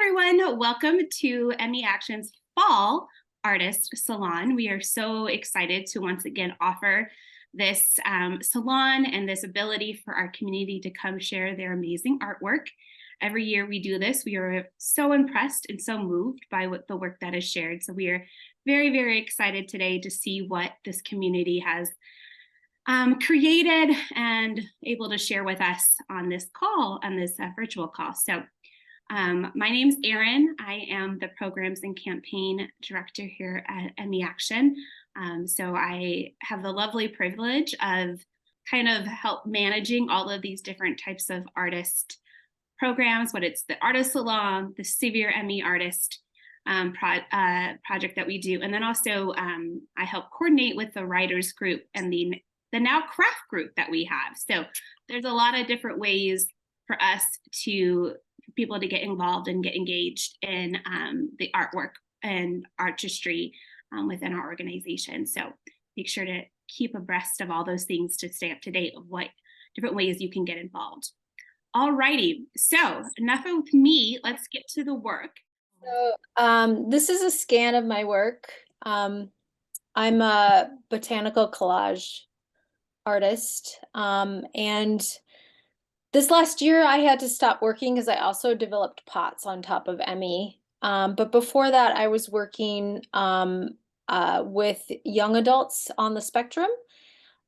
everyone. Welcome to Emmy Action's Fall Artist Salon. We are so excited to once again offer this salon and this ability for our community to come share their amazing artwork. Every year we do this. We are so impressed and so moved by the work that is shared. So we are very, very excited today to see what this community has created and able to share with us on this call, on this virtual call. So my name's Erin. I am the Programs and Campaign Director here at Emmy Action. So I have the lovely privilege of kind of help managing all of these different types of artist programs, whether it's the Artist Salon, the Severe Emmy Artist project that we do. And then also I help coordinate with the writers group and the Now Craft group that we have. So there's a lot of different ways for us for people to get involved and get engaged in the artwork and artistry within our organization. So make sure to keep abreast of all those things to stay up to date of what different ways you can get involved. All righty, so enough of me, let's get to the work. So this is a scan of my work. I'm a botanical collage artist, and this last year I had to stop working because I also developed pots on top of Emmy. But before that, I was working with young adults on the spectrum.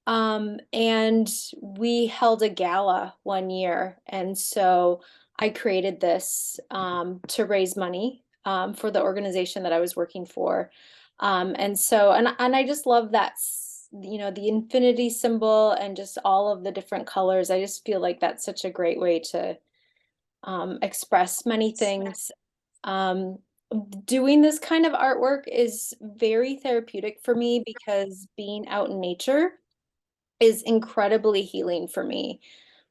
And we held a gala one year. And so I created this to raise money for the organization that I was working for. And I just love that, the infinity symbol and just all of the different colors. I just feel like that's such a great way to express many things. Doing this kind of artwork is very therapeutic for me because being out in nature is incredibly healing for me.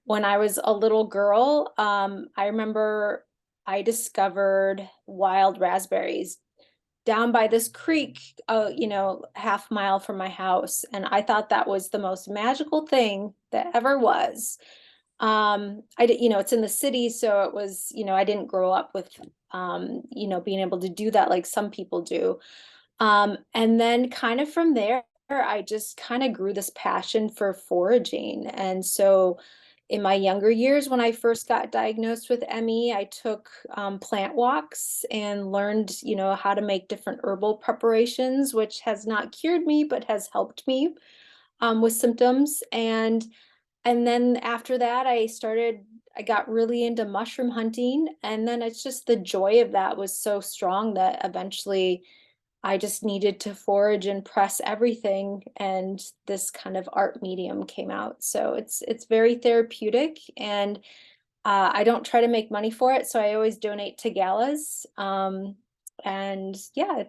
When I was a little girl, I remember I discovered wild raspberries down by this creek, half mile from my house. And I thought that was the most magical thing that ever was. It's in the city, so it was, I didn't grow up with, being able to do that like some people do. And then kind of from there, I just kind of grew this passion for foraging. And so in my younger years, when I first got diagnosed with ME, I took plant walks and learned, how to make different herbal preparations, which has not cured me, but has helped me with symptoms. And then after that, I got really into mushroom hunting. And then it's just the joy of that was so strong that eventually I just needed to forage and press everything, and this kind of art medium came out. So it's very therapeutic, and I don't try to make money for it. So I always donate to galas. And yeah,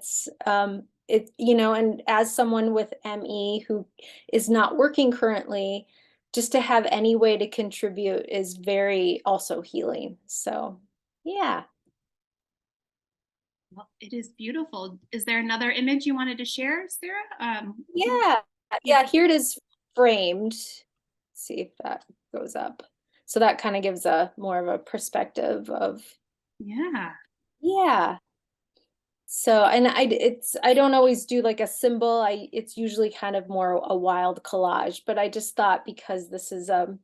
and as someone with ME who is not working currently, just to have any way to contribute is very also healing. So yeah. Well, it is beautiful. Is there another image you wanted to share, Sarah? Yeah, here it is framed. Let's see if that goes up. So that kind of gives a more of a perspective of, yeah. So, and I don't always do like a symbol. It's usually kind of more a wild collage, but I just thought because this is a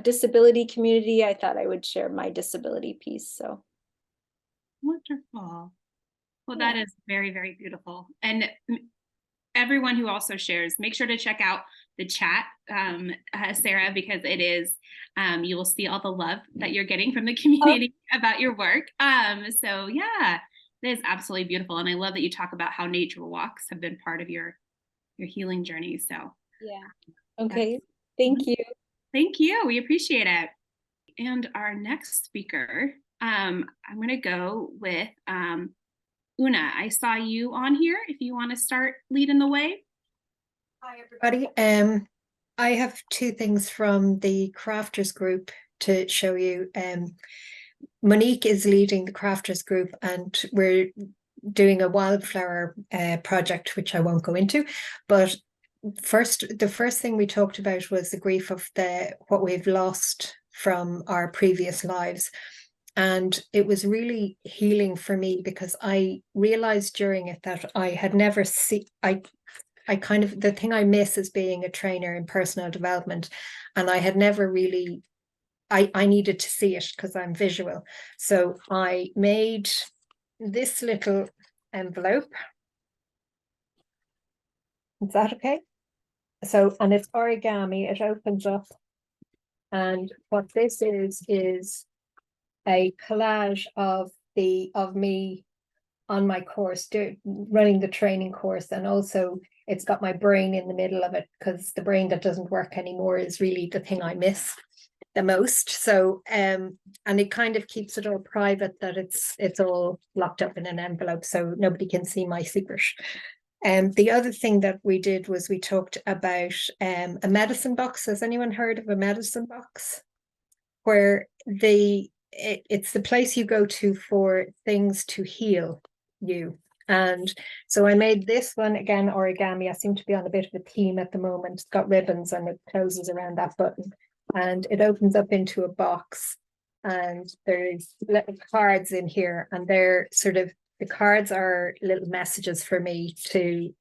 disability community, I thought I would share my disability piece. So wonderful. Well, that is very, very beautiful. And everyone who also shares, make sure to check out the chat, Sarah, because it is, you will see all the love that you're getting from the community about your work. So yeah, it is absolutely beautiful. And I love that you talk about how nature walks have been part of your healing journey. So yeah. Okay. Thank you. Thank you. We appreciate it. And our next speaker, I'm going to go with Una. I saw you on here. If you want to start leading the way. Hi, everybody. I have two things from the crafters group to show you. Monique is leading the crafters group, and we're doing a wildflower project, which I won't go into. But the first thing we talked about was the grief of what we've lost from our previous lives. And it was really healing for me because I realized during it that I had never seen, I kind of, the thing I miss is being a trainer in personal development. And I had never really, I needed to see it because I'm visual. So I made this little envelope. Is that okay? So, and it's origami, it opens up. And what this is a collage of me on my course, running the training course, and also it's got my brain in the middle of it because the brain that doesn't work anymore is really the thing I miss the most. So and it kind of keeps it all private, that it's all locked up in an envelope so nobody can see my secret. And the other thing that we did was we talked about a medicine box. Has anyone heard of a medicine box? Where it's the place you go to for things to heal you. And so I made this one, again, origami. I seem to be on a bit of a theme at the moment. It's got ribbons and it closes around that button. And it opens up into a box. And there's little cards in here. And they're sort of, the cards are little messages for me to,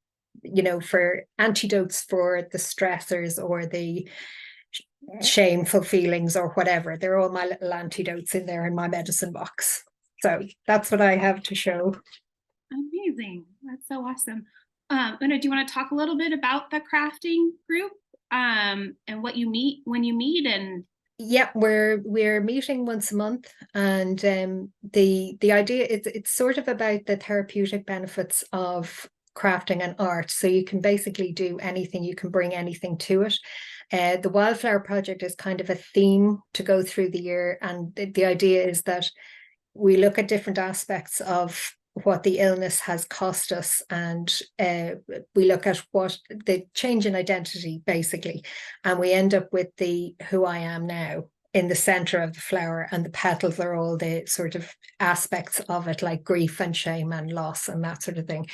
for antidotes for the stressors or the shameful feelings or whatever. They're all my little antidotes in there in my medicine box. So that's what I have to show. Amazing. That's so awesome. Una, do you want to talk a little bit about the crafting group and what you meet when you meet? And yeah, we're meeting once a month, and the idea is it's sort of about the therapeutic benefits of crafting and art. So you can basically do anything, you can bring anything to it. The Wildflower Project is kind of a theme to go through the year, and the idea is that we look at different aspects of what the illness has cost us, and we look at what the change in identity, basically, and we end up with the who I am now in the center of the flower, and the petals are all the sort of aspects of it, like grief and shame and loss and that sort of thing.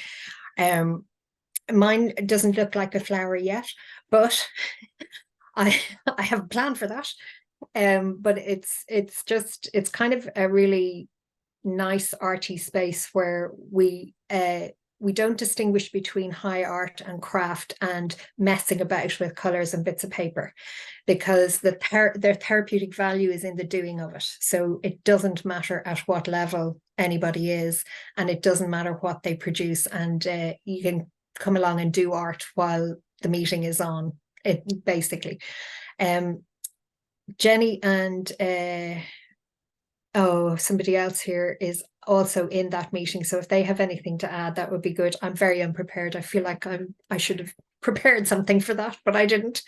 Mine doesn't look like a flower yet, but I I have a plan for that. But it's kind of a really nice arty space where we don't distinguish between high art and craft and messing about with colors and bits of paper, because their therapeutic value is in the doing of it. So it doesn't matter at what level anybody is, and it doesn't matter what they produce, and you can come along and do art while the meeting is on, it basically. Jenny and somebody else here is also in that meeting, so if they have anything to add, that would be good. I'm very unprepared. I feel like I should have prepared something for that, but I didn't.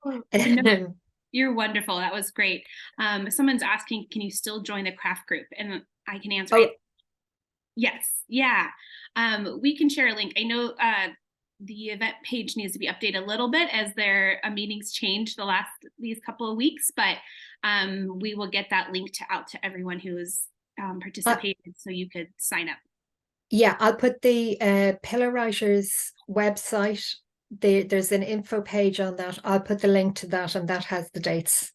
No, you're wonderful. That was great. Someone's asking, can you still join the craft group? And I can answer it. Yes. Yeah. We can share a link. I know the event page needs to be updated a little bit as their meetings change these couple of weeks, but we will get that link out to everyone who's participated, so you could sign up. Yeah, I'll put the Pillar Writers website. There's an info page on that. I'll put the link to that, and that has the dates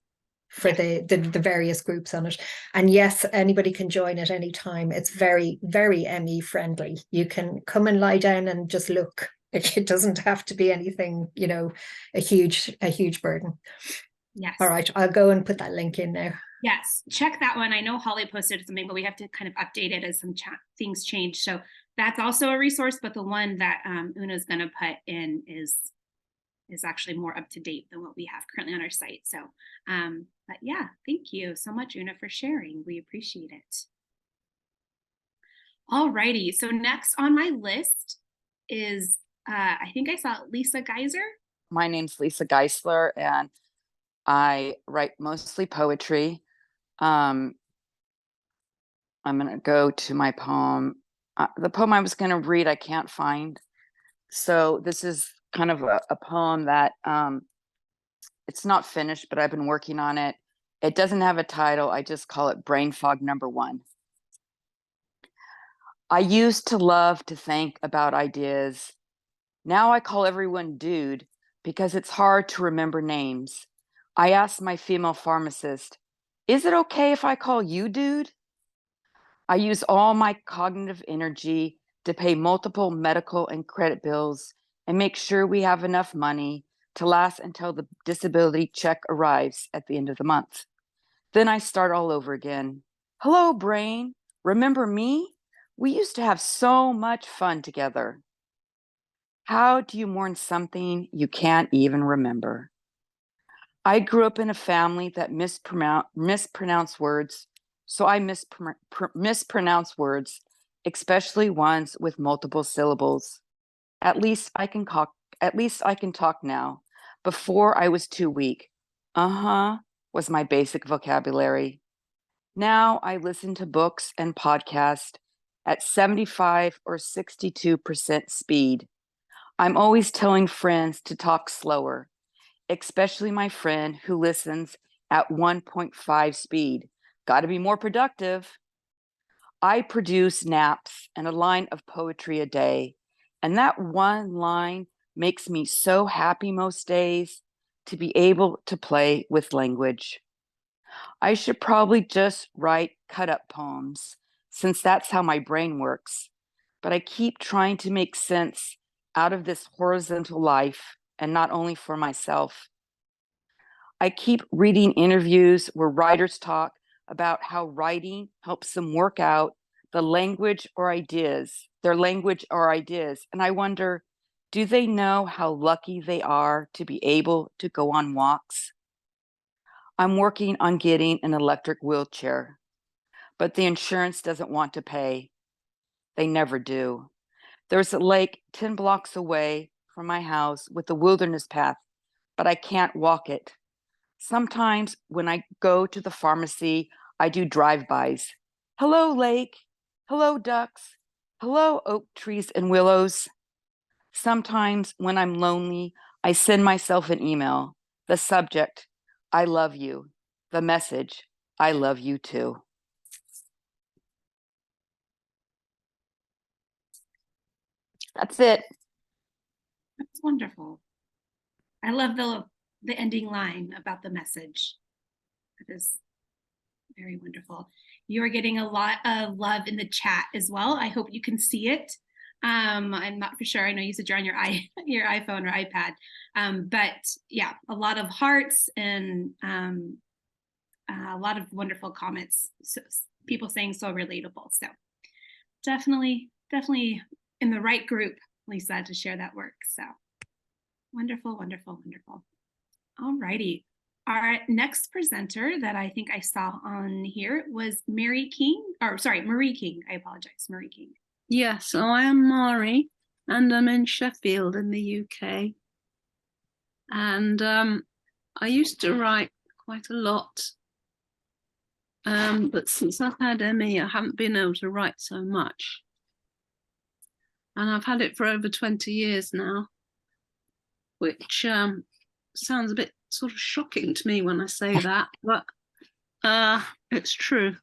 for the various groups on it. And yes, anybody can join at any time. It's very, very ME friendly. You can come and lie down and just look. It doesn't have to be anything, a huge burden. Yes. All right, I'll go and put that link in now. Yes, check that one. I know Holly posted something, but we have to kind of update it as some things change. So that's also a resource, but the one that Una's going to put in is actually more up to date than what we have currently on our site. So, but yeah, thank you so much, Una, for sharing. We appreciate it. All righty. So next on my list is, I think I saw Lisa Geiser. My name's Lisa Geisler, and I write mostly poetry. I'm going to go to my poem. The poem I was going to read, I can't find. So this is kind of a poem that it's not finished, but I've been working on it. It doesn't have a title. I just call it Brain Fog #1. I used to love to think about ideas. Now I call everyone dude because it's hard to remember names. I asked my female pharmacist, is it okay if I call you dude? I use all my cognitive energy to pay multiple medical and credit bills and make sure we have enough money to last until the disability check arrives at the end of the month. Then I start all over again. Hello, brain. Remember me? We used to have so much fun together. How do you mourn something you can't even remember? I grew up in a family that mispronounced words, so I mispronounce words, especially ones with multiple syllables. At least I can talk. At least I can talk now. Before I was too weak. Uh-huh was my basic vocabulary. Now I listen to books and podcasts at 75 or 62% speed. I'm always telling friends to talk slower, especially my friend who listens at 1.5 speed. Got to be more productive. I produce naps and a line of poetry a day, and that one line makes me so happy most days to be able to play with language. I should probably just write cut up poems, since that's how my brain works. But I keep trying to make sense out of this horizontal life, and not only for myself. I keep reading interviews where writers talk about how writing helps them work out their language or ideas. And I wonder, do they know how lucky they are to be able to go on walks? I'm working on getting an electric wheelchair, but the insurance doesn't want to pay. They never do. There's a lake 10 blocks away from my house with a wilderness path, but I can't walk it. Sometimes when I go to the pharmacy, I do drive-bys. Hello, lake. Hello, ducks. Hello, oak trees and willows. Sometimes when I'm lonely, I send myself an email. The subject, I love you. The message, I love you too. That's it. That's wonderful. I love the ending line about the message. That is very wonderful. You are getting a lot of love in the chat as well. I hope you can see it. I'm not for sure. I know you said you're on your your iPhone or iPad, but yeah, a lot of hearts and a lot of wonderful comments. So, people saying so relatable. So definitely in the right group, Lisa, to share that work. So wonderful, wonderful, wonderful. All righty. Our next presenter that I think I saw on here was Marie King. I apologize, Marie King. Yes, so I am Mari, and I'm in Sheffield in the UK. And I used to write quite a lot, but since I've had ME, I haven't been able to write so much. And I've had it for over 20 years now, which sounds a bit sort of shocking to me when I say that, but it's true.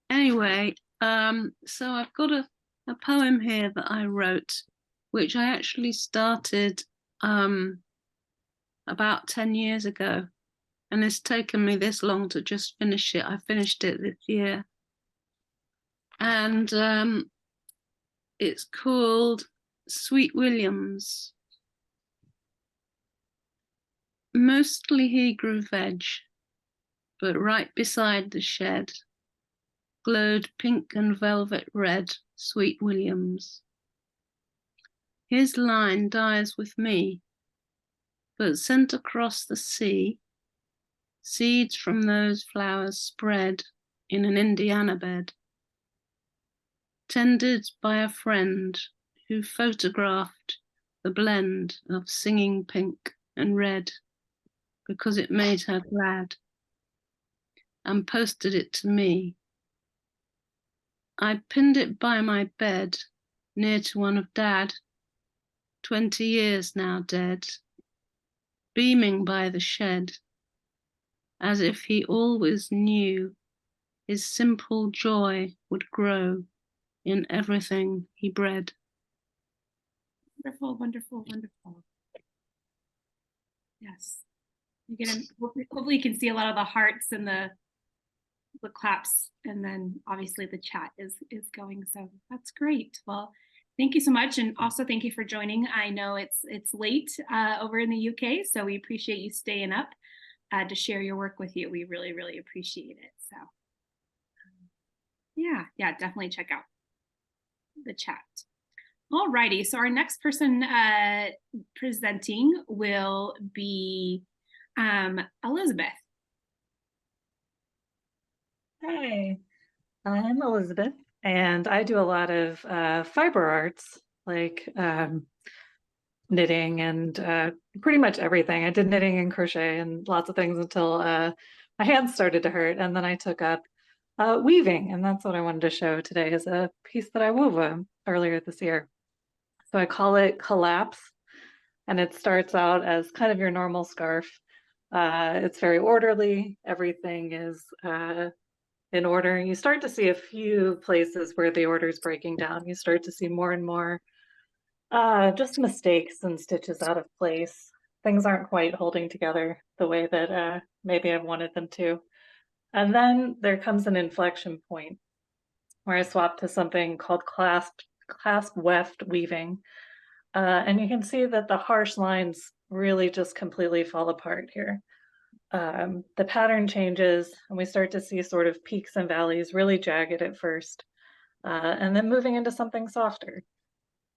Anyway, so I've got a poem here that I wrote, which I actually started about 10 years ago, and it's taken me this long to just finish it. I finished it this year, and it's called Sweet Williams. Mostly he grew veg, but right beside the shed glowed pink and velvet red Sweet Williams. His line dies with me, but sent across the sea, seeds from those flowers spread in an Indiana bed, tended by a friend who photographed the blend of singing pink and red because it made her glad, and posted it to me. I pinned it by my bed, near to one of Dad, 20 years now dead, beaming by the shed, as if he always knew his simple joy would grow in everything he bred. Wonderful, wonderful, wonderful. Yes. Hopefully you can see a lot of the hearts and the the claps, and then obviously the chat is going. So that's great. Well, thank you so much, and also thank you for joining. I know it's late over in the UK, so we appreciate you staying up to share your work with you. We really, really appreciate it. So yeah, definitely check out the chat. All righty, so our next person presenting will be Elizabeth. Hi, I'm Elizabeth, and I do a lot of fiber arts, like knitting and pretty much everything. I did knitting and crochet and lots of things until my hands started to hurt, and then I took up weaving, and that's what I wanted to show today is a piece that I wove earlier this year. So I call it Collapse, and it starts out as kind of your normal scarf. It's very orderly. Everything is in order. You start to see a few places where the order is breaking down. You start to see more and more just mistakes and stitches out of place. Things aren't quite holding together the way that maybe I wanted them to. And then there comes an inflection point where I swap to something called clasp weft weaving. And you can see that the harsh lines really just completely fall apart here. The pattern changes and we start to see sort of peaks and valleys, really jagged at first, and then moving into something softer.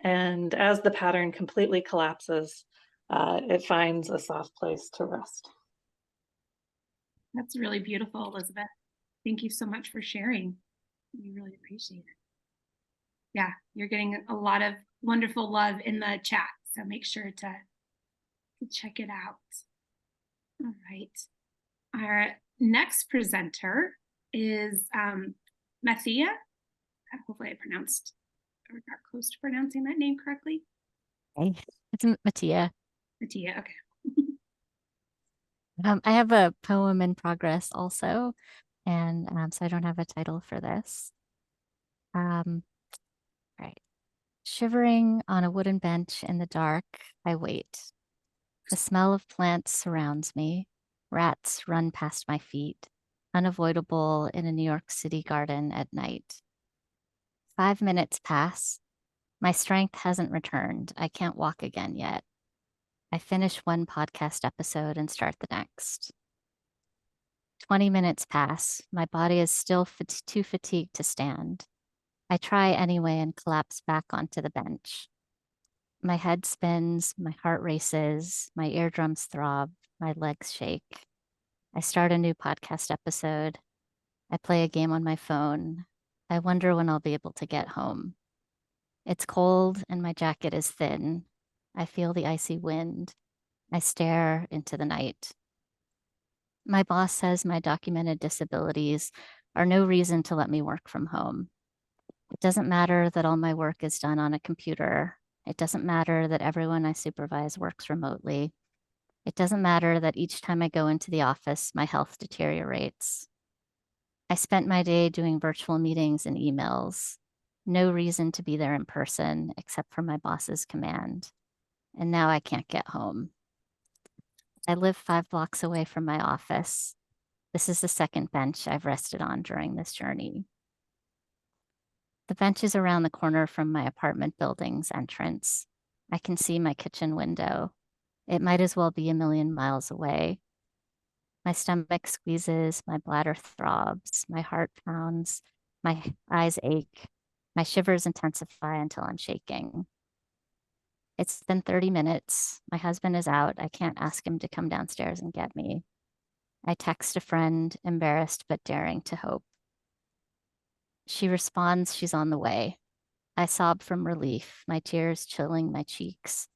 And as the pattern completely collapses, it finds a soft place to rest. That's really beautiful, Elizabeth. Thank you so much for sharing. We really appreciate it. Yeah, you're getting a lot of wonderful love in the chat, so make sure to check it out. All right. Our next presenter is Mathia. Hopefully I pronounced or got close to pronouncing that name correctly. Hey, it's Mattia. Mathia, okay. I have a poem in progress also, and so I don't have a title for this. Right. Shivering on a wooden bench in the dark, I wait. The smell of plants surrounds me. Rats run past my feet, unavoidable in a New York City garden at night. 5 minutes pass. My strength hasn't returned. I can't walk again yet. I finish one podcast episode and start the next. 20 minutes pass. My body is still too fatigued to stand. I try anyway and collapse back onto the bench. My head spins, my heart races, my eardrums throb, my legs shake. I start a new podcast episode. I play a game on my phone. I wonder when I'll be able to get home. It's cold and my jacket is thin. I feel the icy wind. I stare into the night. My boss says my documented disabilities are no reason to let me work from home. It doesn't matter that all my work is done on a computer. It doesn't matter that everyone I supervise works remotely. It doesn't matter that each time I go into the office, my health deteriorates. I spent my day doing virtual meetings and emails. No reason to be there in person except for my boss's command. And now I can't get home. I live 5 blocks away from my office. This is the second bench I've rested on during this journey. The bench is around the corner from my apartment building's entrance. I can see my kitchen window. It might as well be a million miles away. My stomach squeezes, my bladder throbs, my heart pounds, my eyes ache, my shivers intensify until I'm shaking. It's been 30 minutes. My husband is out. I can't ask him to come downstairs and get me. I text a friend, embarrassed but daring to hope. She responds she's on the way. I sob from relief, my tears chilling my cheeks.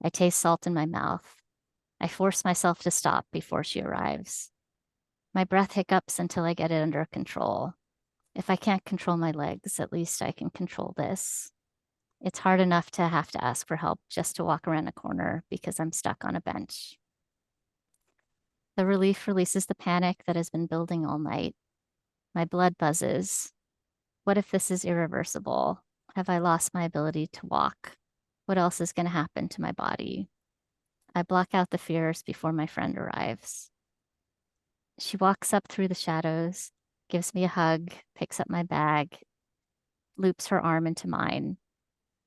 I taste salt in my mouth. I force myself to stop before she arrives. My breath hiccups until I get it under control. If I can't control my legs, at least I can control this. It's hard enough to have to ask for help just to walk around a corner because I'm stuck on a bench. The relief releases the panic that has been building all night. My blood buzzes. What if this is irreversible? Have I lost my ability to walk? What else is going to happen to my body? I block out the fears before my friend arrives. She walks up through the shadows. gives me a hug, picks up my bag, loops her arm into mine.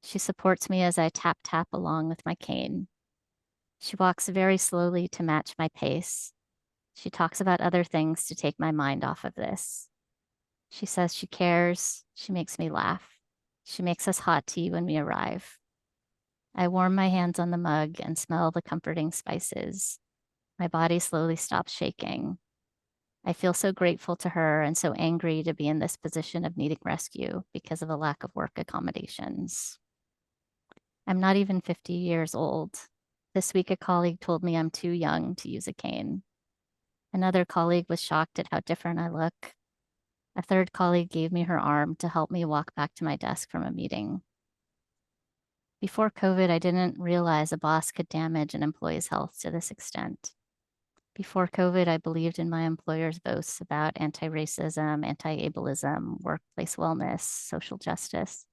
She supports me as I tap tap along with my cane. She walks very slowly to match my pace. She talks about other things to take my mind off of this. She says she cares. She makes me laugh. She makes us hot tea when we arrive. I warm my hands on the mug and smell the comforting spices. My body slowly stops shaking. I feel so grateful to her and so angry to be in this position of needing rescue because of a lack of work accommodations. I'm not even 50 years old. This week, a colleague told me I'm too young to use a cane. Another colleague was shocked at how different I look. A third colleague gave me her arm to help me walk back to my desk from a meeting. Before COVID, I didn't realize a boss could damage an employee's health to this extent. Before COVID, I believed in my employer's boasts about anti-racism, anti-ableism, workplace wellness, social justice.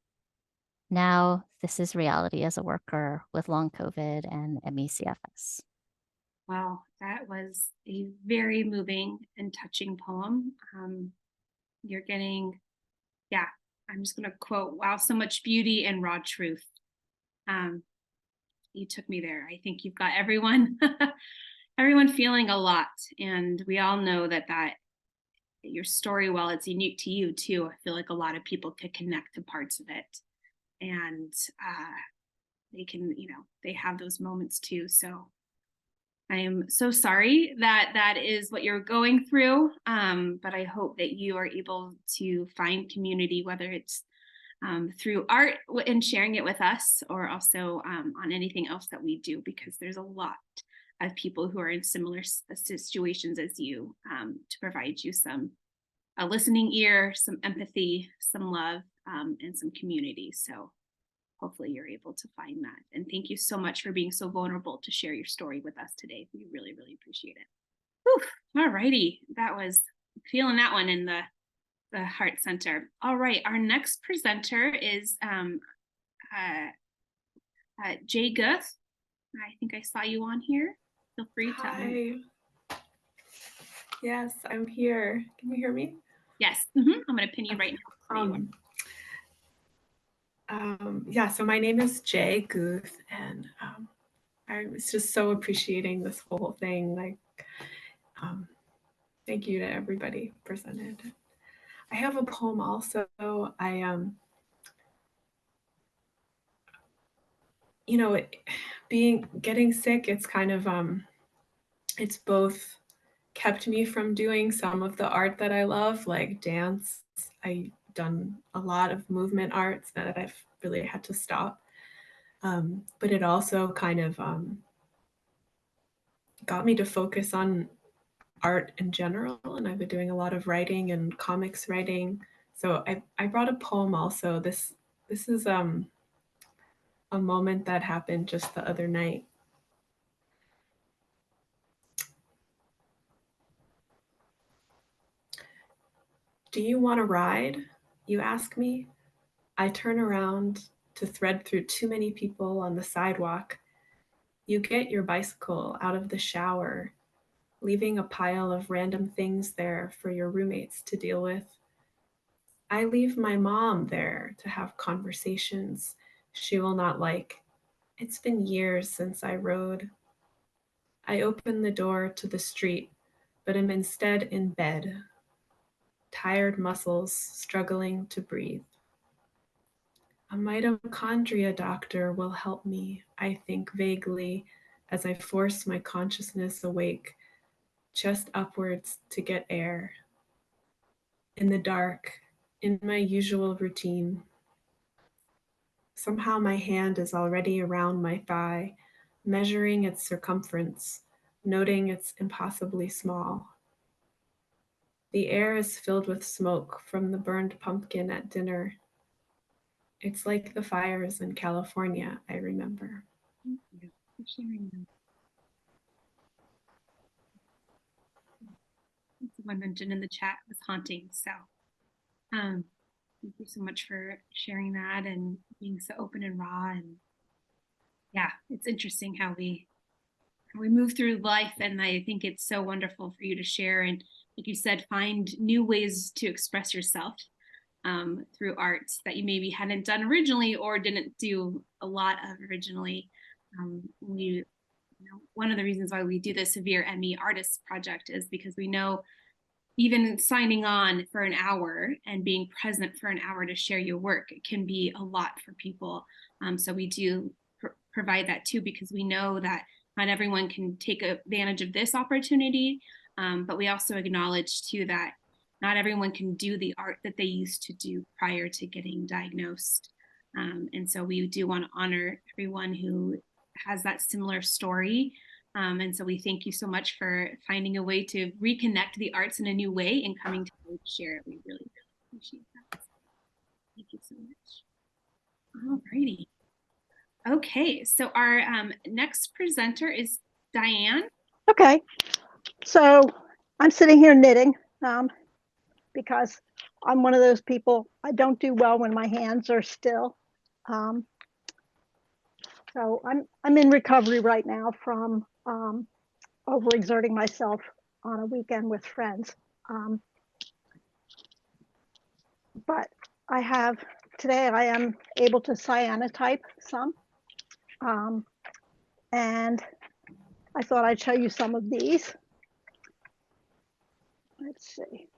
Now, this is reality as a worker with long COVID and ME/CFS. Wow, that was a very moving and touching poem. You're getting, yeah, I'm just going to quote, wow, so much beauty and raw truth. You took me there. I think you've got everyone, everyone feeling a lot. And we all know that your story, while it's unique to you too, I feel like a lot of people could connect to parts of it. And they can, they have those moments too. So I am so sorry that that is what you're going through. But I hope that you are able to find community, whether it's through art and sharing it with us, or also on anything else that we do, because there's a lot of people who are in similar situations as you, to provide you some a listening ear, some empathy, some love, and some community. So hopefully you're able to find that. And thank you so much for being so vulnerable to share your story with us today. We really, really appreciate it. Whew, all righty. That was feeling that one in the heart center. All right, our next presenter is Jay Guth. I think I saw you on here. Feel free to. Hi. Yes, I'm here. Can you hear me? Yes, I'm going to pin you right now. Yeah, so my name is Jay Guth, and I was just so appreciating this whole thing. Like, thank you to everybody presented. I have a poem also. Getting sick, it's kind of it's both kept me from doing some of the art that I love, like dance. I've done a lot of movement arts that I've really had to stop. But it also kind of got me to focus on art in general. And I've been doing a lot of writing and comics writing. So I brought a poem also. This is a moment that happened just the other night. Do you want to ride? You ask me. I turn around to thread through too many people on the sidewalk. You get your bicycle out of the shower, leaving a pile of random things there for your roommates to deal with. I leave my mom there to have conversations she will not like. It's been years since I rode. I open the door to the street, but am instead in bed, tired muscles struggling to breathe. A mitochondria doctor will help me, I think vaguely, as I force my consciousness awake, chest upwards to get air. In the dark, in my usual routine. Somehow my hand is already around my thigh, measuring its circumference, noting it's impossibly small. The air is filled with smoke from the burned pumpkin at dinner. It's like the fires in California, I remember. Thank you for sharing that. Someone mentioned in the chat was haunting. So thank you so much for sharing that and being so open and raw. And yeah, it's interesting how we move through life. And I think it's so wonderful for you to share and like you said, find new ways to express yourself through arts that you maybe hadn't done originally or didn't do a lot of originally. One of the reasons why we do the Severe ME Artists Project is because we know even signing on for an hour and being present for an hour to share your work can be a lot for people. So we do provide that too, because we know that not everyone can take advantage of this opportunity, but we also acknowledge too that not everyone can do the art that they used to do prior to getting diagnosed. And so we do want to honor everyone who has that similar story. And so we thank you so much for finding a way to reconnect the arts in a new way and coming to share it. We really, really appreciate that. Thank you so much. All righty. Okay, so our next presenter is Diane. Okay, so I'm sitting here knitting because I'm one of those people, I don't do well when my hands are still. So I'm in recovery right now from overexerting myself on a weekend with friends. But today I am able to cyanotype some. And I thought I'd show you some of these. Let's see.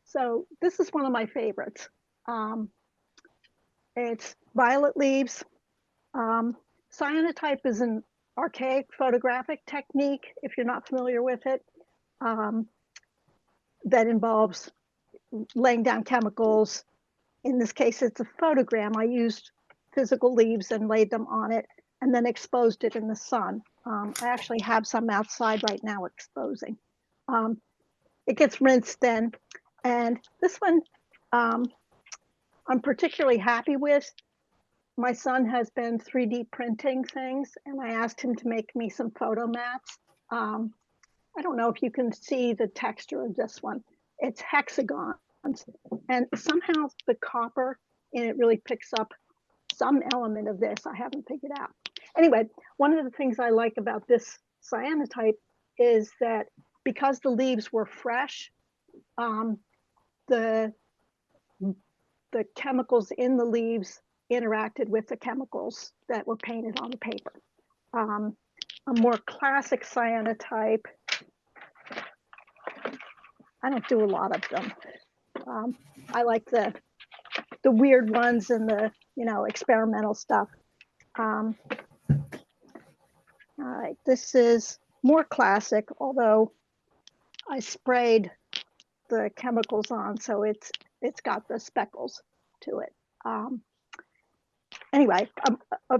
So this is one of my favorites. It's violet leaves. Cyanotype is an archaic photographic technique, if you're not familiar with it, that involves laying down chemicals. In this case, it's a photogram. I used physical leaves and laid them on it and then exposed it in the sun. I actually have some outside right now exposing. It gets rinsed then. And this one I'm particularly happy with. My son has been 3D printing things, and I asked him to make me some photo mats. I don't know if you can see the texture of this one. It's hexagons, and somehow the copper in it really picks up some element of this. I haven't figured out. Anyway, one of the things I like about this cyanotype is that because the leaves were fresh, the chemicals in the leaves interacted with the chemicals that were painted on the paper. A more classic cyanotype, I don't do a lot of them. I like the weird ones and the experimental stuff. All right, this is more classic, although I sprayed the chemicals on, so it's got the speckles to it. Anyway, a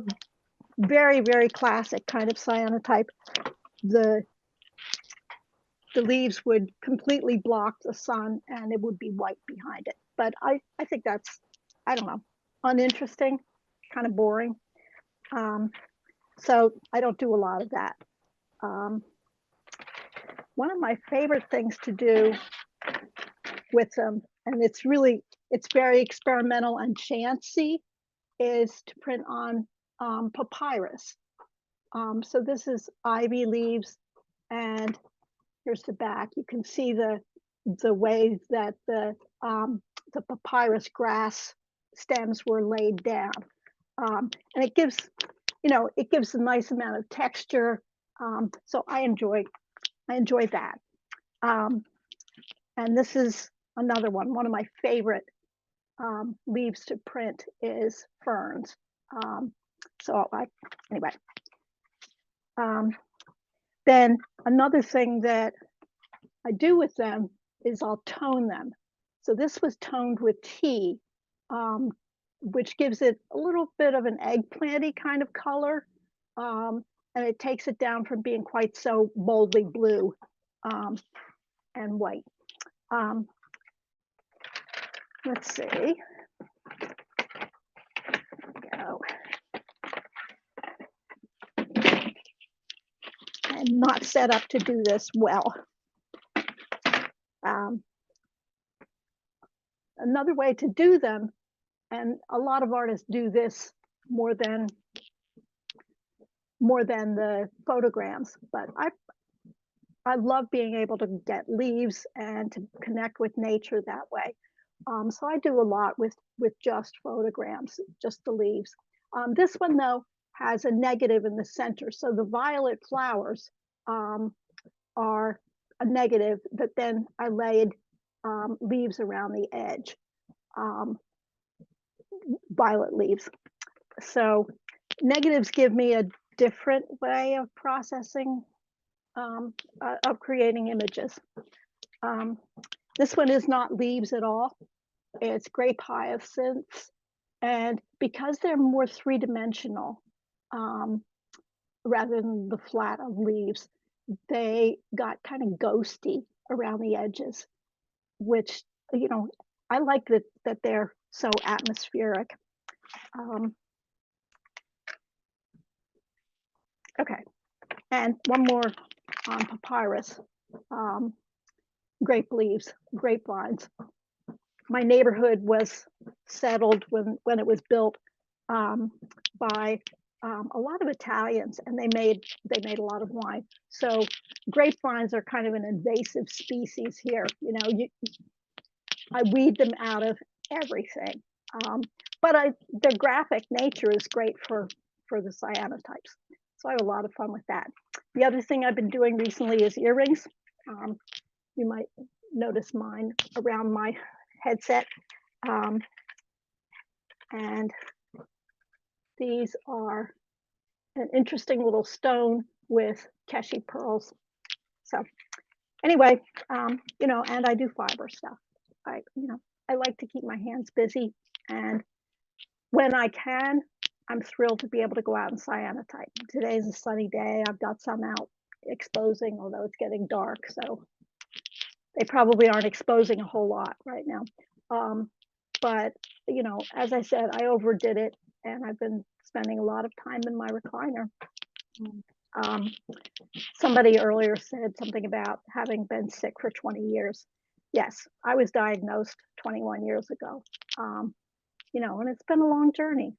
very, very classic kind of cyanotype. The leaves would completely block the sun and it would be white behind it. But I think that's, I don't know, uninteresting, kind of boring. So I don't do a lot of that. One of my favorite things to do with them, and it's very experimental and chancy, is to print on papyrus. So this is ivy leaves, and here's the back. You can see the way that the papyrus grass stems were laid down, and it gives a nice amount of texture. So I enjoy that. And this is another one. One of my favorite leaves to print is ferns. Anyway. Then another thing that I do with them is I'll tone them. So this was toned with tea, which gives it a little bit of an eggplanty kind of color. And it takes it down from being quite so boldly blue and white. Let's see. There we go. I'm not set up to do this well. Another way to do them, and a lot of artists do this more than the photograms, but I love being able to get leaves and to connect with nature that way. So I do a lot with just photograms, just the leaves. This one though has a negative in the center, so the violet flowers are a negative, but then I laid leaves around the edge, violet leaves. So negatives give me a different way of processing, of creating images. This one is not leaves at all. It's grape hyacinths. And because they're more three-dimensional, rather than the flat of leaves, they got kind of ghosty around the edges, which, you know, I like that they're so atmospheric. Okay, and one more on papyrus, grape leaves, grapevines. My neighborhood was settled when it was built by a lot of Italians, and they made a lot of wine. So grapevines are kind of an invasive species here. You know, I weed them out of everything, but their graphic nature is great for the cyanotypes. So I have a lot of fun with that. The other thing I've been doing recently is earrings. You might notice mine around my headset. And these are an interesting little stone with Keshi pearls. So anyway, you know, and I do fiber stuff. I like to keep my hands busy, and when I can, I'm thrilled to be able to go out and cyanotype. Today's a sunny day. I've got some out exposing, although it's getting dark, so they probably aren't exposing a whole lot right now. But you know, as I said, I overdid it, and I've been spending a lot of time in my recliner. Somebody earlier said something about having been sick for 20 years. Yes, I was diagnosed 21 years ago. You know, and it's been a long journey.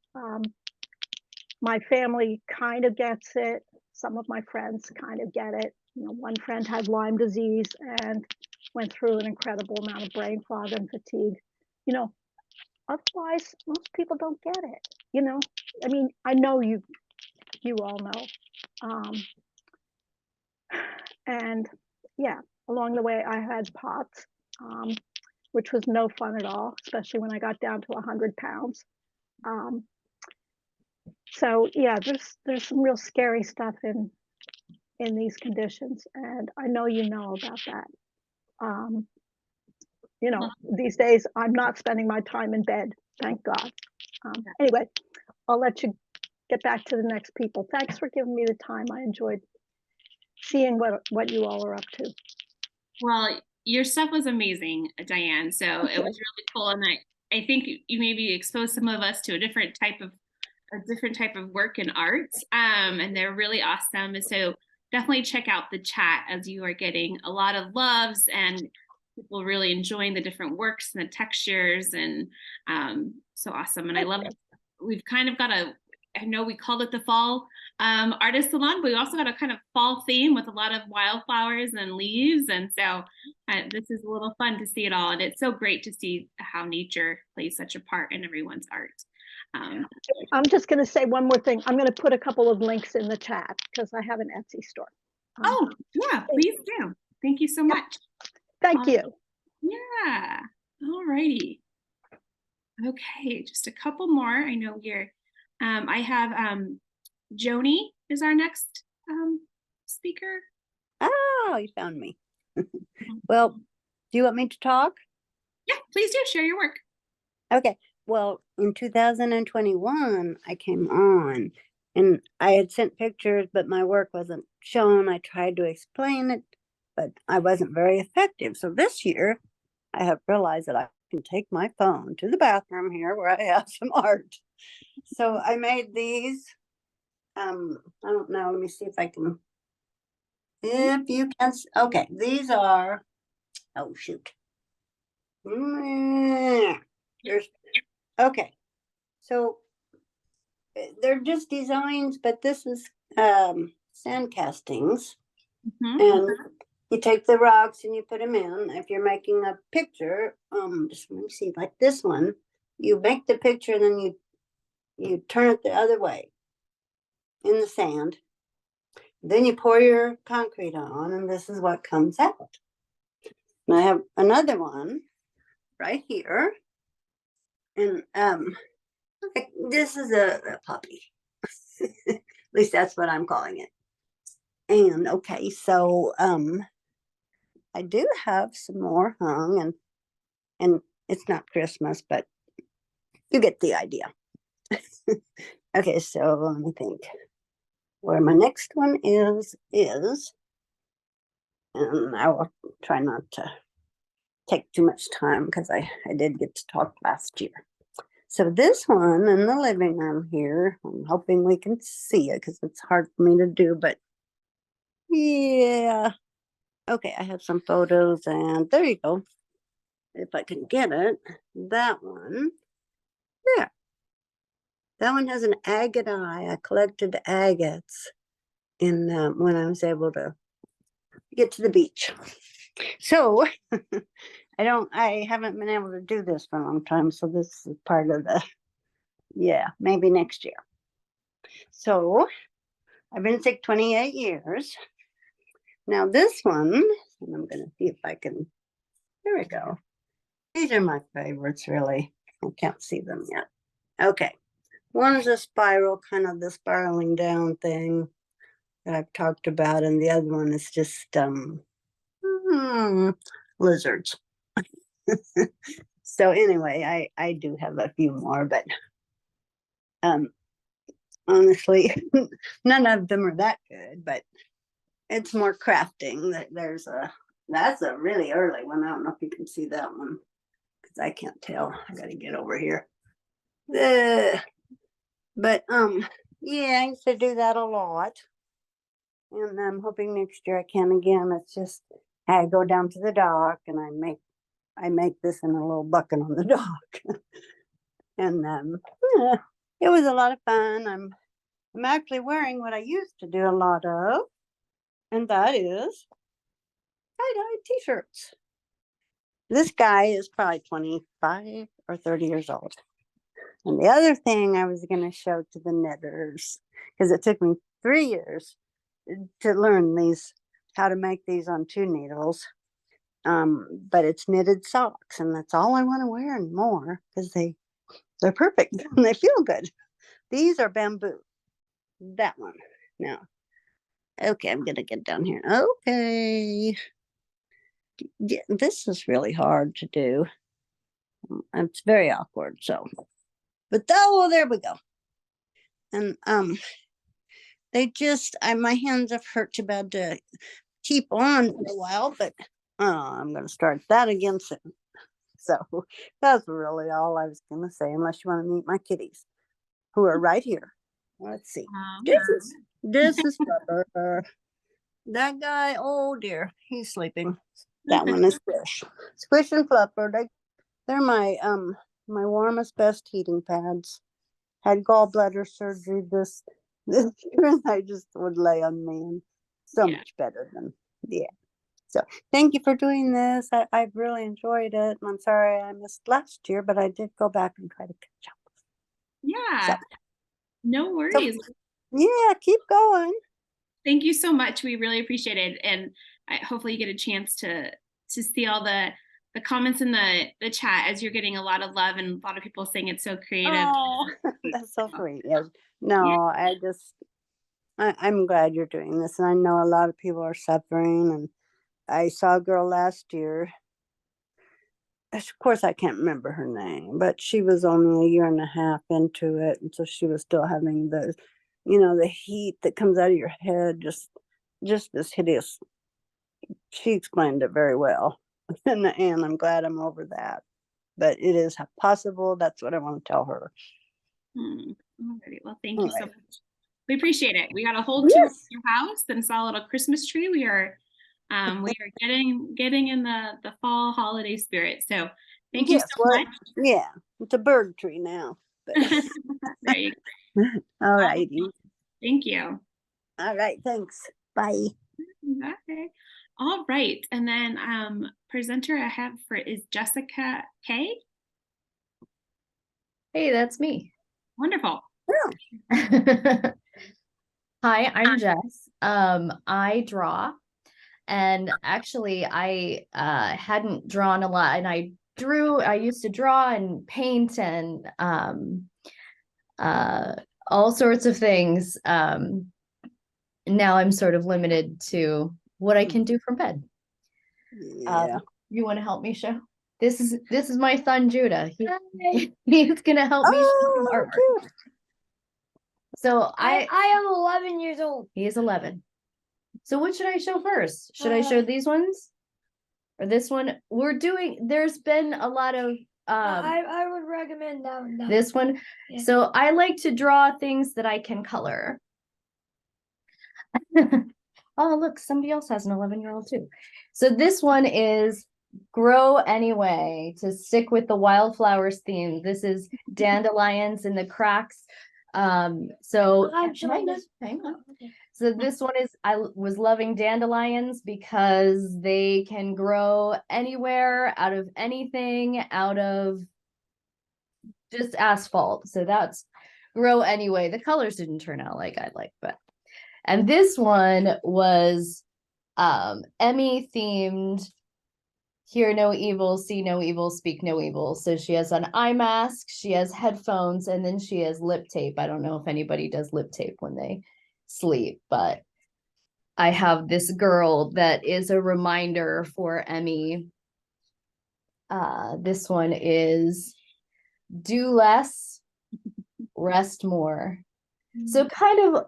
My family kind of gets it. Some of my friends kind of get it. You know, one friend had Lyme disease and went through an incredible amount of brain fog and fatigue. You know, otherwise, most people don't get it. You know, I mean, I know you all know. And yeah, along the way, I had POTS, which was no fun at all, especially when I got down to 100 pounds. So yeah, there's some real scary stuff in these conditions, and I know you know about that. You know, these days I'm not spending my time in bed, thank God. Anyway, I'll let you get back to the next people. Thanks for giving me the time. I enjoyed seeing what you all are up to. Well, your stuff was amazing, Diane. So it was really cool, and I think you maybe exposed some of us to a different type of work and art, and they're really awesome. And so definitely check out the chat, as you are getting a lot of loves and people really enjoying the different works and the textures, and so awesome. And I love, we've kind of got I know we called it the fall artist salon, but we also got a kind of fall theme with a lot of wildflowers and leaves. And so this is a little fun to see it all. And it's so great to see how nature plays such a part in everyone's art. I'm just going to say one more thing. I'm going to put a couple of links in the chat because I have an Etsy store. Oh, yeah, please do. Thank you so much. Thank you. Yeah. All righty. Okay, just a couple more. I know you're, I have Joni is our next speaker. Oh, you found me. Well, do you want me to talk? Yeah, please do share your work. Okay. Well, in 2021, I came on and I had sent pictures, but my work wasn't shown. I tried to explain it, but I wasn't very effective. So this year, I have realized that I can take my phone to the bathroom here where I have some art. So I made these. I don't know. Let me see if I can. If you can. Okay, these are. Oh, shoot. There's. Okay, so they're just designs, but this is sand castings. And you take the rocks and you put them in. If you're making a picture, just let me see, like this one, you make the picture and then you turn it the other way in the sand. Then you pour your concrete on, and this is what comes out. And I have another one right here, and this is a puppy. At least that's what I'm calling it. And okay, so I do have some more hung, and it's not Christmas, but you get the idea. Okay, so let me think where my next one is, and I will try not to take too much time because I did get to talk last year. So this one in the living room here, I'm hoping we can see it because it's hard for me to do, but yeah. Okay, I have some photos, and there you go. If I can get it, that one there. That one has an agate eye. I collected agates in when I was able to get to the beach. So I haven't been able to do this for a long time. So this is part of the, yeah, maybe next year. So I've been sick 28 years. Now this one, and I'm going to see if I can, there we go. These are my favorites, really. I can't see them yet. Okay. One is a spiral, kind of the spiraling down thing that I've talked about, and the other one is just lizards. So anyway, I do have a few more, but honestly, none of them are that good, but it's more crafting. That's a really early one. I don't know if you can see that one because I can't tell. I gotta get over here. But yeah, I used to do that a lot, and I'm hoping next year I can again. It's just I go down to the dock and I make this in a little bucket on the dock, and yeah, it was a lot of fun. I'm actually wearing what I used to do a lot of, and that is tie-dye t-shirts. This guy is probably 25 or 30 years old. And the other thing I was going to show to the knitters, because it took me 3 years to learn how to make these on 2 needles. But it's knitted socks, and that's all I want to wear anymore because they're perfect and they feel good. These are bamboo. That one. Now, okay, I'm gonna get down here. Okay. Yeah, this is really hard to do. It's very awkward, so. But oh, there we go. And my hands have hurt too bad to keep on for a while, but I'm gonna start that again soon. So that's really all I was gonna say, unless you want to meet my kitties, who are right here. Let's see. This is Flipper. That guy, oh dear, he's sleeping. That one is Squish. Squish and Flipper, they're my warmest, best heating pads. Had gallbladder surgery this year, and I just would lay on me, and so much better than, yeah. So thank you for doing this. I've really enjoyed it. And I'm sorry I missed last year, but I did go back and try to catch up. Yeah, So, no worries. Yeah, keep going. Thank you so much. We really appreciate it. And hopefully you get a chance to see all the comments in the chat, as you're getting a lot of love and a lot of people saying it's so creative. Oh, that's so sweet. Yeah. No, I'm glad you're doing this. And I know a lot of people are suffering. And I saw a girl last year. Of course, I can't remember her name, but she was only a year and a half into it. And so she was still having the heat that comes out of your head, just this hideous. She explained it very well. And I'm glad I'm over that. But it is possible. That's what I want to tell her. Alrighty. Well, thank you so much. We appreciate it. We got a whole tour of your house and saw a little Christmas tree. We are getting in the fall holiday spirit. So thank you so much. Yeah, it's a bird tree now. But. There you go. All righty. Thank you. All right. Thanks. Bye. Bye. All right. And then presenter I have for is Jessica K. Hey, that's me. Wonderful. Hi, I'm Jess. I draw, and actually I hadn't drawn a lot, and I used to draw and paint and all sorts of things. Now I'm sort of limited to what I can do from bed. Yeah. You want to help me show? This is my son Judah. He's gonna help me show some Oh, artwork. cute. So I am 11 years old. he is 11. So what should I show first? Should I show these ones or this one? There's been a lot of I would recommend that one. this one. Yeah. So I like to draw things that I can color. Oh, look, somebody else has an 11-year-old too. So this one is Grow Anyway, to stick with the wildflowers theme. This is dandelions in the cracks. So hang on. So this one is, I was loving dandelions because they can grow anywhere, out of anything, out of just asphalt. So that's Grow Anyway. The colors didn't turn out like I'd like, and this one was Emmy themed. Hear no evil, see no evil, speak no evil. So she has an eye mask, she has headphones, and then she has lip tape. I don't know if anybody does lip tape when they sleep, but I have this girl that is a reminder for Emmy. This one is do less, rest more. So kind of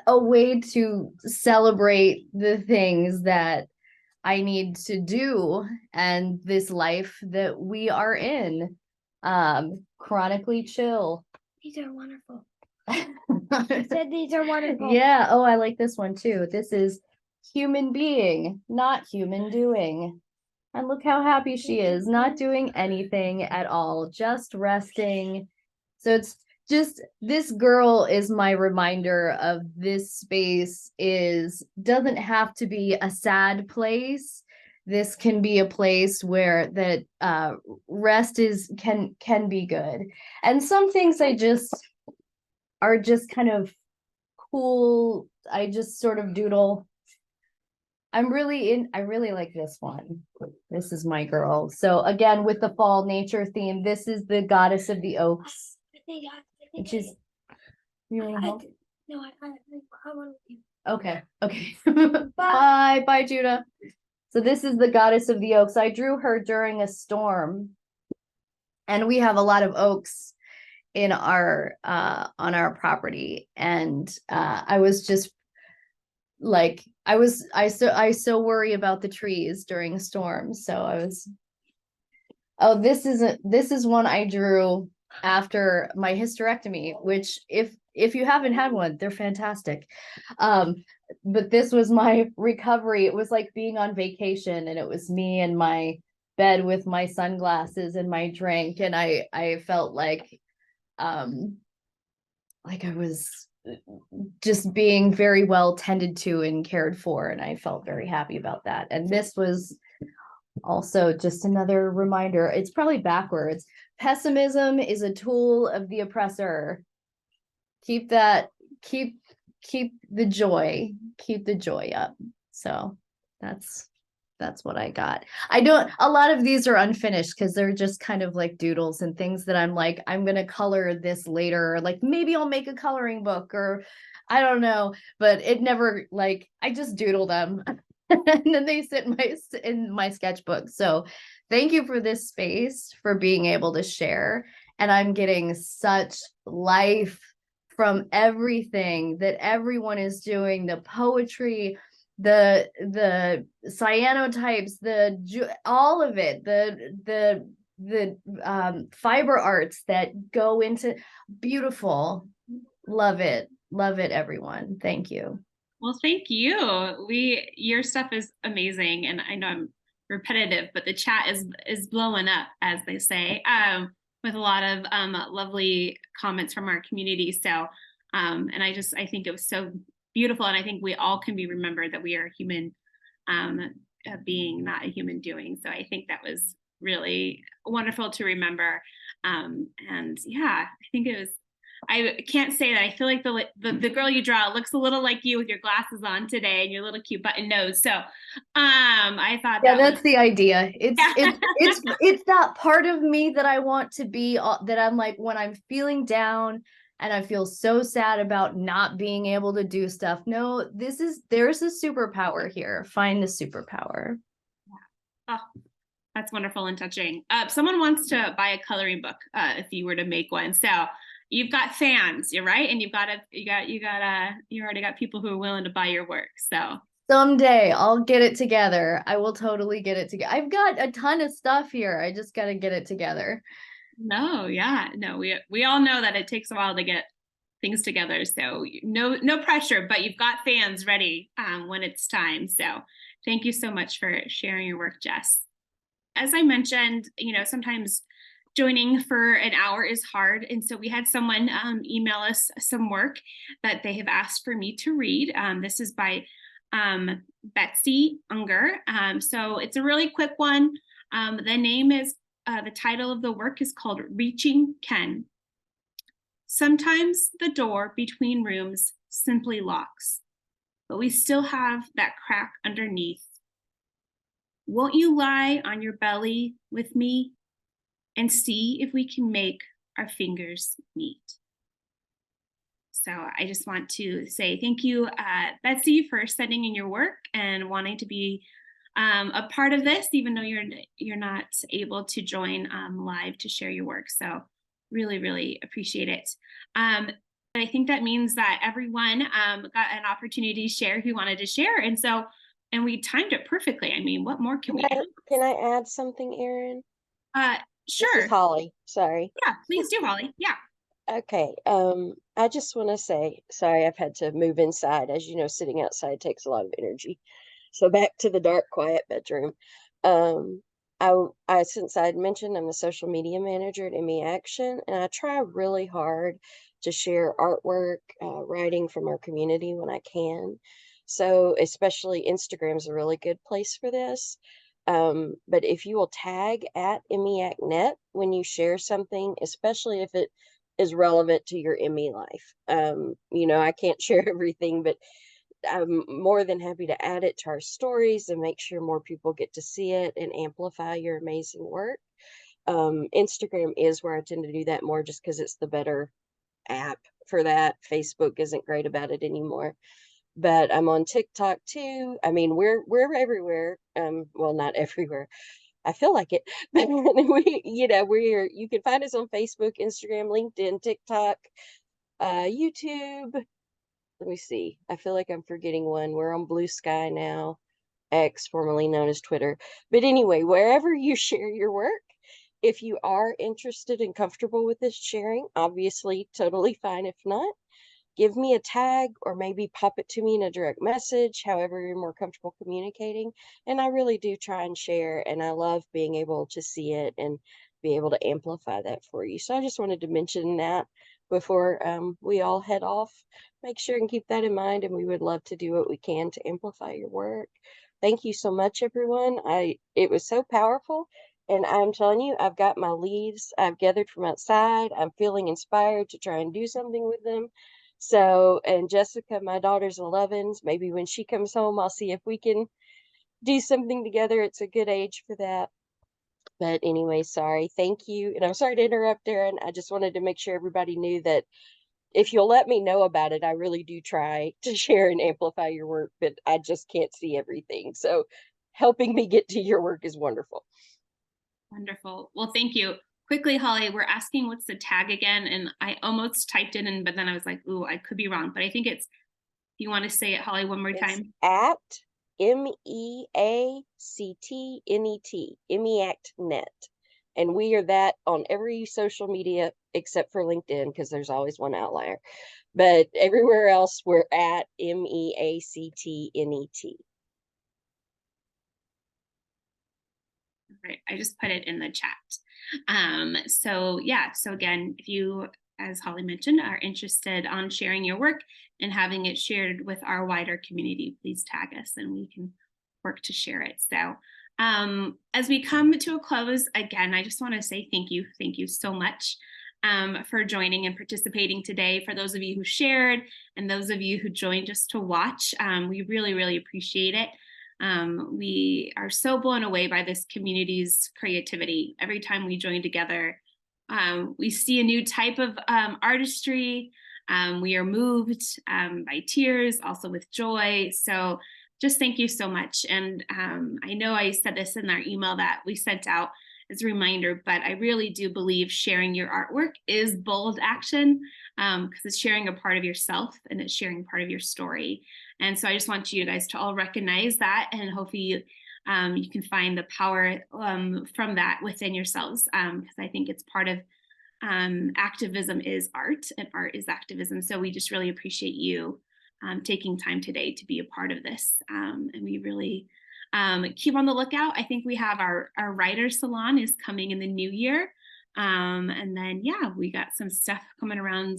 a way to celebrate the things that I need to do and this life that we are in. Chronically chill. These are wonderful. You said these are wonderful. Yeah. Oh, I like this one too. This is human being, not human doing. And look how happy she is, not doing anything at all, just resting. So it's just, this girl is my reminder of this space doesn't have to be a sad place. This can be a place where that rest can be good. And some things are just kind of cool. I just sort of doodle. I really like this one. This is my girl. So again, with the fall nature theme, this is the goddess of the oaks. Which is, you want to help? No, I want to. Okay. Bye, Judah. So this is the goddess of the oaks. I drew her during a storm, and we have a lot of oaks in our on our property, and I was just like, I so worry about the trees during a storm. So I was, oh, this is one I drew after my hysterectomy, which if you haven't had one, they're fantastic. But this was my recovery. It was like being on vacation, and it was me in my bed with my sunglasses and my drink, and I felt like I was just being very well tended to and cared for, and I felt very happy about that. And this was also just another reminder. It's probably backwards. Pessimism is a tool of the oppressor. Keep the joy up. So that's what I got. A lot of these are unfinished because they're just kind of like doodles and things that I'm like, I'm gonna color this later, or like maybe I'll make a coloring book, or I don't know, but it never, like, I just doodle them and then they sit in my sketchbook. So thank you for this space, for being able to share. And I'm getting such life from everything that everyone is doing, the poetry, the cyanotypes, all of it, the fiber arts that go into beautiful. Love it, everyone. Thank you. Well, thank you. Your stuff is amazing, and I know I'm repetitive, but the chat is blowing up, as they say, with a lot of lovely comments from our community. So, and I think it was so beautiful, and I think we all can be remembered that we are human a being, not a human doing. So I think that was really wonderful to remember. And yeah, I think it was, I can't say that. I feel like the girl you draw looks a little like you with your glasses on today and your little cute button nose. So I thought Yeah, that that's was, the idea. It's yeah. it's that part of me that I want to be, that I'm like, when I'm feeling down and I feel so sad about not being able to do stuff. No, there's a superpower here. Find the superpower. Oh, that's wonderful and touching. Someone wants to buy a coloring book if you were to make one. So you've got fans, you're right, and you already got people who are willing to buy your work. So Someday I'll get it together. I will totally get it together. I've got a ton of stuff here. I just got to get it together. no, yeah, no, we all know that it takes a while to get things together. So no pressure, but you've got fans ready when it's time. So thank you so much for sharing your work, Jess. As I mentioned, sometimes joining for an hour is hard. And so we had someone email us some work that they have asked for me to read. This is by Betsy Unger. So it's a really quick one. The title of the work is called Reaching Ken. Sometimes the door between rooms simply locks, but we still have that crack underneath. Won't you lie on your belly with me and see if we can make our fingers meet? So I just want to say thank you, Betsy, for sending in your work and wanting to be a part of this, even though you're not able to join live to share your work. So really, really appreciate it. I think that means that everyone got an opportunity to share who wanted to share. And we timed it perfectly. I mean, what more can we add? Can I add something, Erin? This Sure. is Holly. Sorry. Yeah, please do, Holly. Yeah. Okay. I just want to say, sorry, I've had to move inside. As you know, sitting outside takes a lot of energy. So back to the dark, quiet bedroom. Since I'd mentioned, I'm the social media manager at ME Action, and I try really hard to share artwork, writing from our community when I can. So especially Instagram is a really good place for this. But if you will tag at MEACnet when you share something, especially if it is relevant to your ME life. I can't share everything, but I'm more than happy to add it to our stories and make sure more people get to see it and amplify your amazing work. Instagram is where I tend to do that more just because it's the better app for that. Facebook isn't great about it anymore. But I'm on TikTok too. I mean, we're everywhere. Well, not everywhere. I feel like it, but you can find us on Facebook, Instagram, LinkedIn, TikTok, YouTube. Let me see. I feel like I'm forgetting one. We're on Blue Sky now, X, formerly known as Twitter. But anyway, wherever you share your work, if you are interested and comfortable with this sharing, obviously totally fine. If not, give me a tag or maybe pop it to me in a direct message, however you're more comfortable communicating. And I really do try and share, and I love being able to see it and be able to amplify that for you. So I just wanted to mention that before we all head off. Make sure and keep that in mind, and we would love to do what we can to amplify your work. Thank you so much, everyone. It was so powerful. And I'm telling you, I've got my leaves I've gathered from outside. I'm feeling inspired to try and do something with them. So, and Jessica, my daughter's 11. Maybe when she comes home, I'll see if we can do something together. It's a good age for that. But anyway, sorry. Thank you. And I'm sorry to interrupt, Erin. I just wanted to make sure everybody knew that if you'll let me know about it, I really do try to share and amplify your work, but I just can't see everything. So helping me get to your work is wonderful. Wonderful. Well, thank you. Quickly, Holly, we're asking what's the tag again, and I almost typed it in, but then I was like, ooh, I could be wrong. But I think it's, you want to say it, Holly, one more time? At MEACTNET, MEACTnet. And we are that on every social media except for LinkedIn, because there's always one outlier. But everywhere else, we're at MEACTNET. Right. I just put it in the chat. So again, if you, as Holly mentioned, are interested on sharing your work and having it shared with our wider community, please tag us and we can work to share it. So as we come to a close, again, I just want to say thank you so much for joining and participating today. For those of you who shared and those of you who joined just to watch, we really, really appreciate it. We are so blown away by this community's creativity. Every time we join together, we see a new type of artistry. We are moved by tears, also with joy. So just thank you so much. And I know I said this in our email that we sent out as a reminder, but I really do believe sharing your artwork is bold action, because it's sharing a part of yourself and it's sharing part of your story. And so I just want you guys to all recognize that, and hopefully you can find the power from that within yourselves, because I think it's part of activism is art and art is activism. So we just really appreciate you taking time today to be a part of this. And we really keep on the lookout. I think we have our writer salon is coming in the new year. And then, yeah, we got some stuff coming around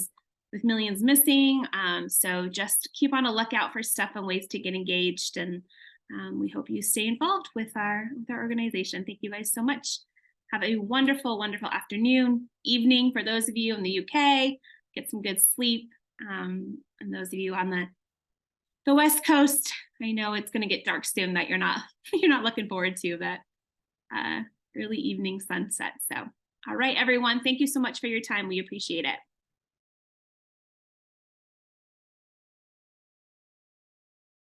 with Millions Missing. So just keep on a lookout for stuff and ways to get engaged. And we hope you stay involved with our organization. Thank you guys so much. Have a wonderful, wonderful afternoon, evening for those of you in the UK. Get some good sleep. And those of you on the West Coast, I know it's going to get dark soon, that you're not looking forward to that early evening sunset. So, all right, everyone, thank you so much for your time. We appreciate it.